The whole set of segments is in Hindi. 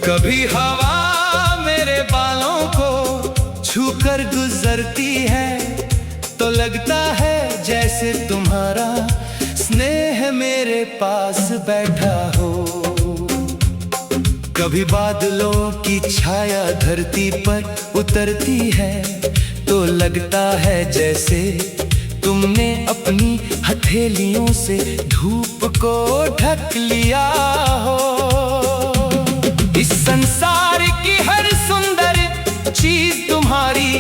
कभी हवा मेरे बालों को छूकर गुजरती है तो लगता है जैसे तुम्हारा स्नेह मेरे पास बैठा हो। कभी बादलों की छाया धरती पर उतरती है तो लगता है जैसे तुमने अपनी हथेलियों से धूप को ढक लिया हो। इस संसार की हर सुंदर चीज तुम्हारी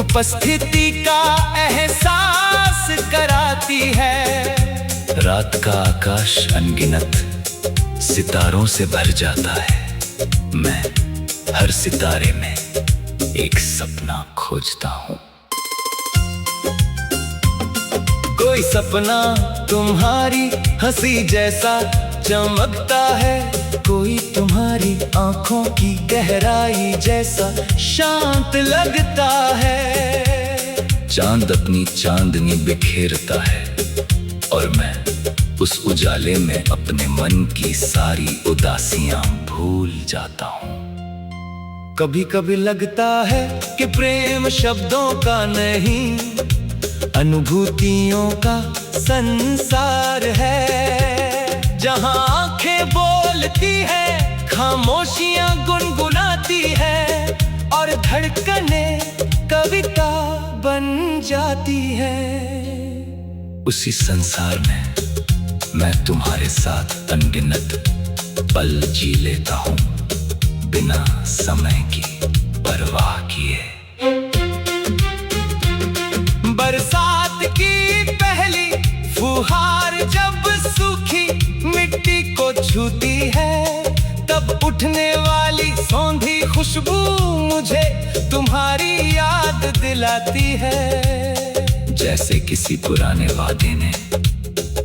उपस्थिति का एहसास कराती है। रात का आकाश अनगिनत सितारों से भर जाता है। मैं हर सितारे में एक सपना खोजता हूँ। कोई सपना तुम्हारी हंसी जैसा चमकता है, कोई तुम्हारी आंखों की गहराई जैसा शांत लगता है। चांद अपनी चांदनी बिखेरता है और मैं उस उजाले में अपने मन की सारी उदासियां भूल जाता हूँ। कभी कभी लगता है कि प्रेम शब्दों का नहीं, अनुभूतियों का संसार है। जहाँ आंखें बोलती है, खामोशियां गुनगुनाती है और धड़कनें कविता बन जाती है। उसी संसार में मैं तुम्हारे साथ अनगिनत पल जी लेता हूँ, बिना समय की परवाह किए। बरसात की पहली फुहार जब सूखी मिट्टी को छूती है, तब उठने वाली सौंधी खुशबू मुझे तुम्हारी याद दिलाती है। जैसे किसी पुराने वादे ने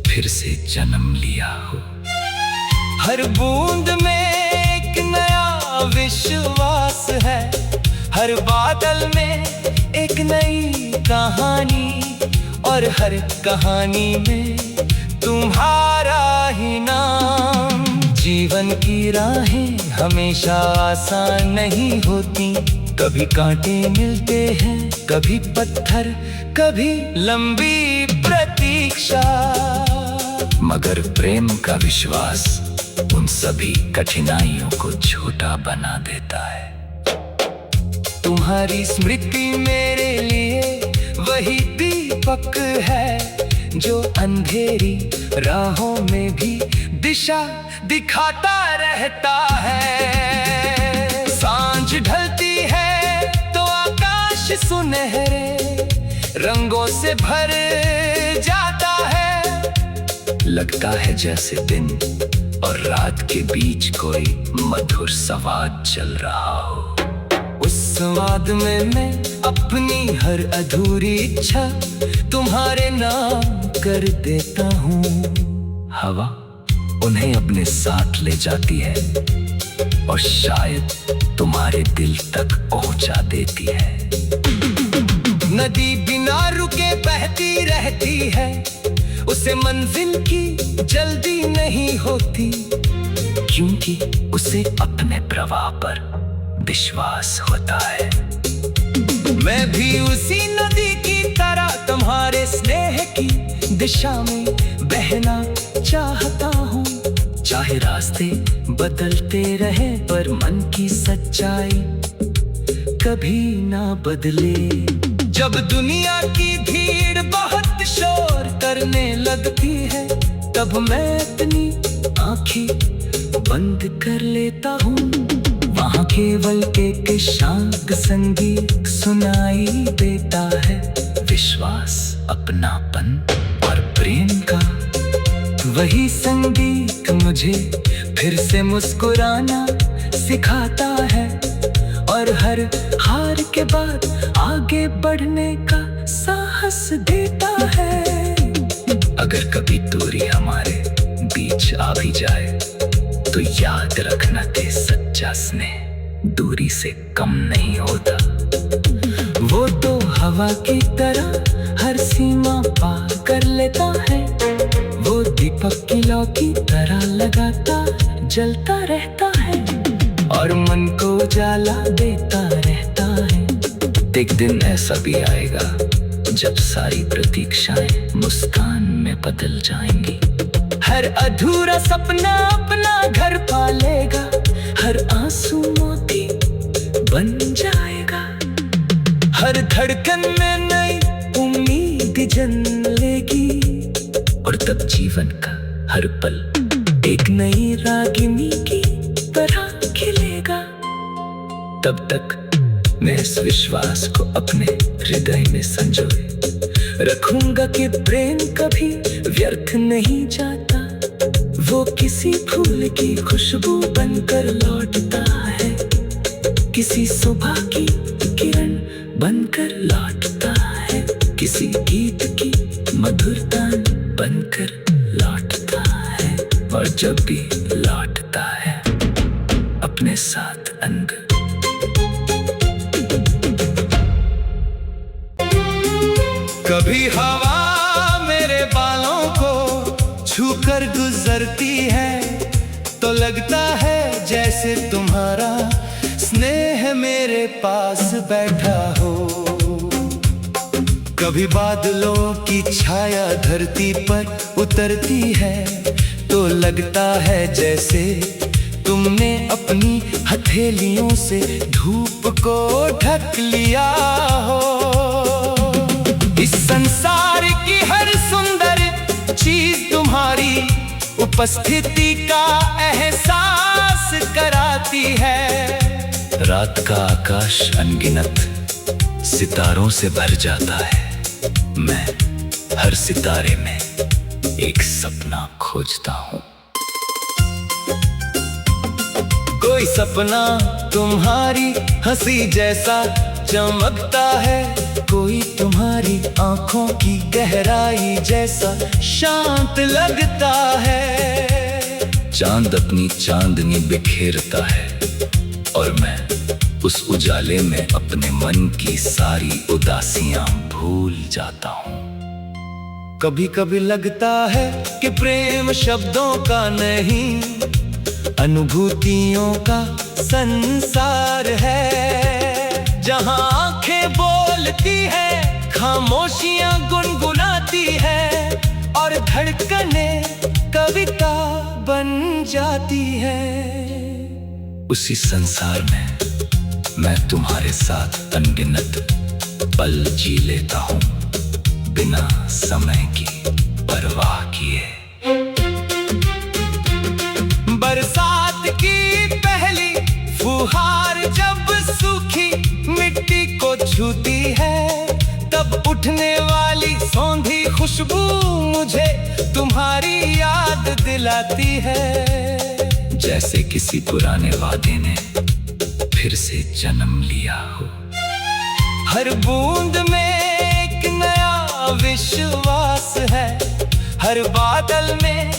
फिर से जन्म लिया हो। हर बूंद में एक नया विश्वास है, हर बादल में एक नई कहानी और हर कहानी में तुम्हारा ही नाम। जीवन की राहें हमेशा आसान नहीं होती, कभी कांटे मिलते हैं, कभी पत्थर, कभी लंबी प्रतीक्षा। मगर प्रेम का विश्वास उन सभी कठिनाइयों को छोटा बना देता है। तुम्हारी स्मृति मेरे लिए वही दीपक है जो अंधेरी राहों में भी दिशा दिखाता रहता है। सांझ ढलती है तो आकाश सुनहरे रंगों से भर जाता है। लगता है जैसे दिन और रात के बीच कोई मधुर संवाद चल रहा हो। उस संवाद में मैं अपनी हर अधूरी इच्छा तुम्हारे नाम कर देता हूँ। हवा उन्हें अपने साथ ले जाती है और शायद तुम्हारे दिल तक पहुंचा देती है। नदी बिना रुके बहती रहती है, उसे मंजिल की जल्दी नहीं होती, क्योंकि उसे अपने प्रवाह पर विश्वास होता है। मैं भी उसी नदी की तरह तुम्हारे स्नेह की दिशा में बहना चाहता हूँ। चाहे रास्ते बदलते रहे पर मन की सच्चाई कभी ना बदले। जब दुनिया की भीड़ बहुत शोर करने लगती है, तब मैं अपनी आँखें बंद कर लेता हूँ। वहाँ केवल एक शांत संगीत सुनाई देता है। विश्वास, अपनापन और प्रेम का वही संगीत मुझे फिर से मुस्कुराना सिखाता है और हर हार के बाद आगे बढ़ने का साहस देता है। अगर कभी दूरी हमारे बीच आ भी जाए तो याद रखना कि सच्चा स्नेह दूरी से कम नहीं होता। वो तो हवा की तरह हर सीमा पार कर लेता है, दीपक की लौ की तरह लगातार जलता रहता है। और मन को उजाला देता रहता है। एक दिन ऐसा भी आएगा जब सारी प्रतीक्षाएं मुस्कान में बदल जाएंगी। हर अधूरा सपना अपना घर पालेगा, हर आंसू मोती बन जाएगा। हर धड़कन में नई उम्मीद जन्म लेगी, और तब जीवन का हर पल एक नई रागिनी की तरह खिलेगा। तब तक मैं इस विश्वास को अपने हृदय में संजोए रखूंगा कि प्रेम कभी व्यर्थ नहीं जाता। वो किसी फूल की खुशबू बनकर लौटता है, किसी सुबह की किरण बनकर लौटता है, किसी गीत की मधुरता बनकर लौटता है। और जब भी लौटता है अपने साथ अंग। कभी हवा मेरे बालों को छूकर गुजरती है तो लगता है जैसे तुम्हारा स्नेह मेरे पास बैठा हो। कभी बादलों की छाया धरती पर उतरती है तो लगता है जैसे तुमने अपनी हथेलियों से धूप को ढक लिया हो। इस संसार की हर सुंदर चीज तुम्हारी उपस्थिति का एहसास कराती है। रात का आकाश अनगिनत सितारों से भर जाता है। मैं हर सितारे में एक सपना खोजता हूँ। कोई सपना तुम्हारी हंसी जैसा चमकता है, कोई तुम्हारी आंखों की गहराई जैसा शांत लगता है। चांद अपनी चांदनी बिखेरता है और मैं उस उजाले में अपने मन की सारी उदासियां भूल जाता हूँ। कभी कभी लगता है कि प्रेम शब्दों का नहीं, अनुभूतियों का संसार है। जहाँ आंखें बोलती है, खामोशियां गुनगुनाती है और धड़कनें कविता बन जाती है। उसी संसार में मैं तुम्हारे साथ अनगिनत पल जी लेता हूँ, बिना समय की परवाह किए। बरसात की पहली फुहार जब सूखी मिट्टी को छूती है, तब उठने वाली सौंधी खुशबू मुझे तुम्हारी याद दिलाती है। जैसे किसी पुराने वादे ने फिर से जन्म लिया हो। हर बूंद में एक नया विश्वास है, हर बादल में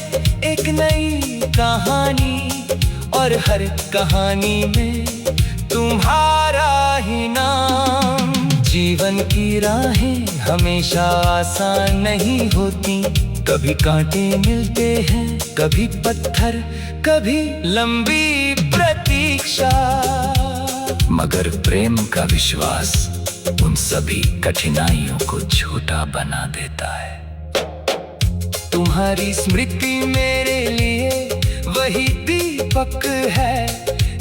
एक नई कहानी और हर कहानी में तुम्हारा ही नाम। जीवन की राहें हमेशा आसान नहीं होती, कभी कांटे मिलते हैं, कभी पत्थर, कभी लंबी प्रतीक्षा। मगर प्रेम का विश्वास उन सभी कठिनाइयों को छोटा बना देता है। तुम्हारी स्मृति मेरे लिए वही दीपक है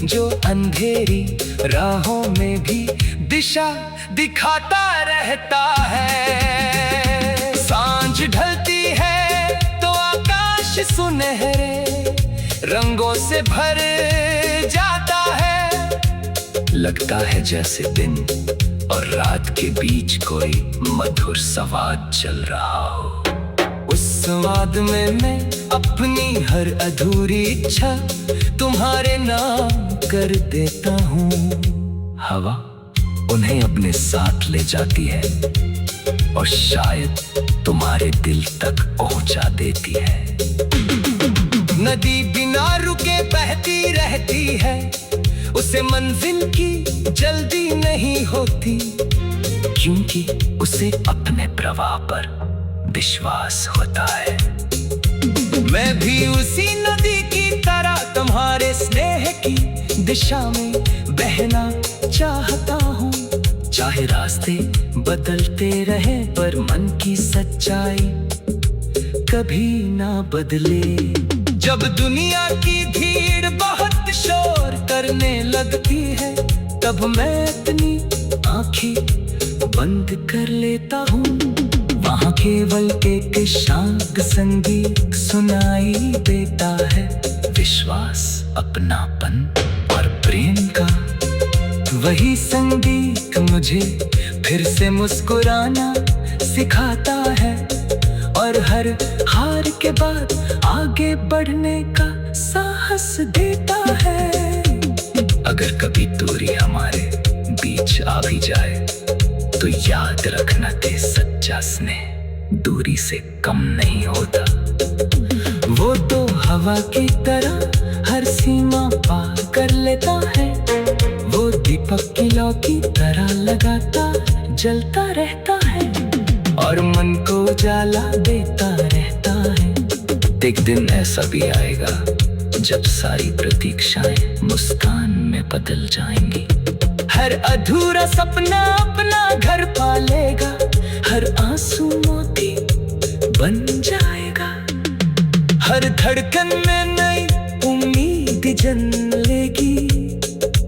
जो अंधेरी राहों में भी दिशा दिखाता रहता है। सांझ ढलती है तो आकाश सुनहरे रंगों से भर जाता है। लगता है जैसे दिन और रात के बीच कोई मधुर संवाद चल रहा हो। उस संवाद में मैं अपनी हर अधूरी इच्छा तुम्हारे नाम कर देता हूँ। हवा उन्हें अपने साथ ले जाती है और शायद तुम्हारे दिल तक पहुंचा देती है। नदी बिना रुके बहती रहती है, उसे मंजिल की जल्दी नहीं होती, क्योंकि उसे अपने प्रवाह पर विश्वास होता है। मैं भी उसी नदी की तरह तुम्हारे स्नेह की दिशा में बहना चाहता हूँ। चाहे रास्ते बदलते रहे पर मन की सच्चाई कभी ना बदले। जब दुनिया की भीड़ बहुत शोर करने लगती है, तब मैं अपनी आंखें बंद कर लेता हूँ। वहाँ केवल एक शांत संगीत सुनाई देता है, विश्वास, अपनापन और प्रेम का। वही संगीत मुझे फिर से मुस्कुराना सिखाता है और हर हार के बाद आगे बढ़ने का साहस देता है। अगर कभी दूरी हमारे बीच आ भी जाए तो याद रखना कि सच्चा स्नेह दूरी से कम नहीं होता। वो तो हवा की तरह हर सीमा पार कर लेता है। वो दीपक की लौ की तरह लगातार जलता रहता है और मन को उजाला देता रहता है। एक दिन ऐसा भी आएगा जब सारी प्रतीक्षाएं मुस्कान में बदल जाएंगी। हर अधूरा सपना अपना घर पालेगा, हर आंसू मोती बन जाएगा। हर धड़कन में नई उम्मीद जन्म लेगी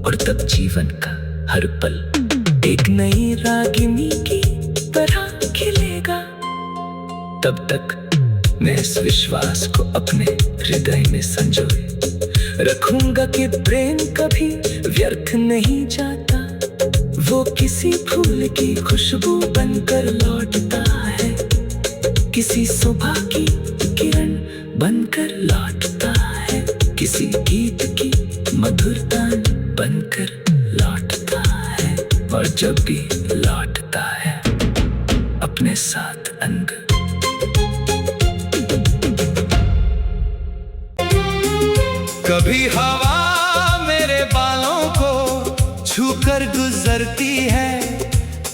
और तब जीवन का हर पल एक नई रागिनी की तरह खिलेगा। तब तक मैं इस विश्वास को अपने हृदय में संजोए रखूंगा कि प्रेम कभी व्यर्थ नहीं जाता। वो किसी फूल की खुशबू बनकर लौटता है, किसी सुबह की किरण बनकर लौटता है, किसी गीत की मधुरता बनकर लौटता है। और जब भी लौटता है अपने साथ अंग। कभी हवा मेरे बालों को छूकर गुजरती है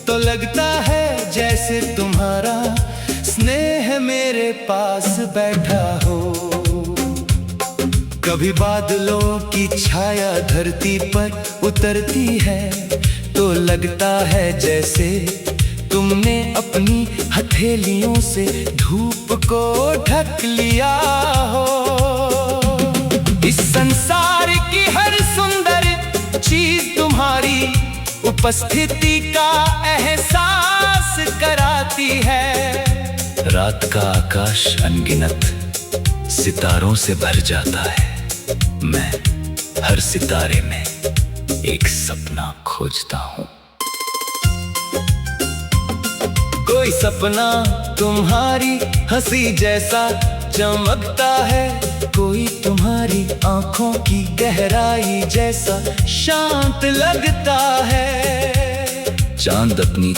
तो लगता है जैसे तुम्हारा स्नेह मेरे पास बैठा हो। कभी बादलों की छाया धरती पर उतरती है तो लगता है जैसे तुमने अपनी हथेलियों से धूप को ढक लिया हो। इस संसार की हर सुंदर चीज तुम्हारी उपस्थिति का एहसास कराती है। रात का आकाश अनगिनत सितारों से भर जाता है। मैं हर सितारे में एक सपना खोजता हूँ। कोई सपना तुम्हारी हंसी जैसा चमकता है, कोई तुम्हारी आंखों की गहराई जैसा शांत लगता है। चांद अपनी